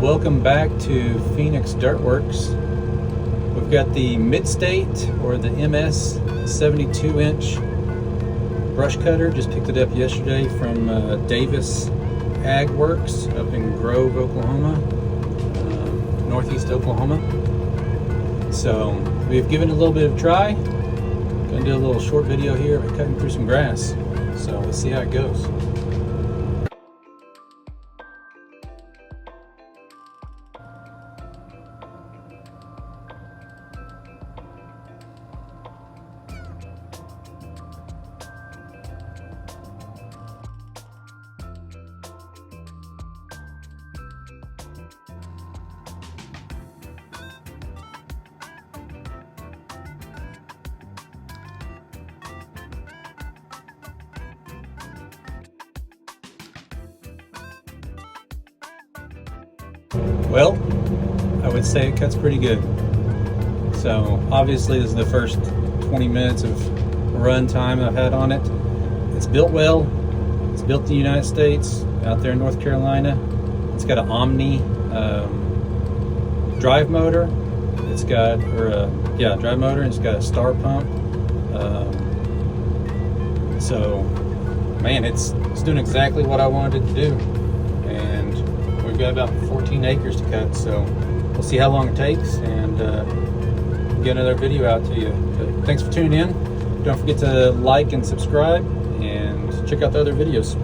Welcome back to Phoenix Dirt Works. We've got the Mid-State, or the MS 72-inch brush cutter. Just picked it up yesterday from Davis Ag Works up in Grove, Oklahoma, northeast Oklahoma. So we've given it a little bit of a try. Gonna do a little short video here of cutting through some grass. So let's see how it goes. Well, I would say it cuts pretty good. So obviously this is the first 20 minutes of run time I've had on it. It's built well. It's built in the United States, out there in North Carolina. It's got an Omni drive motor. It's got, drive motor, and it's got a star pump. So, man, it's doing exactly what I wanted it to do. And we've got about 14 acres to cut, so we'll see how long it takes and get another video out to you. But thanks for tuning in. Don't forget to like and subscribe and check out the other videos.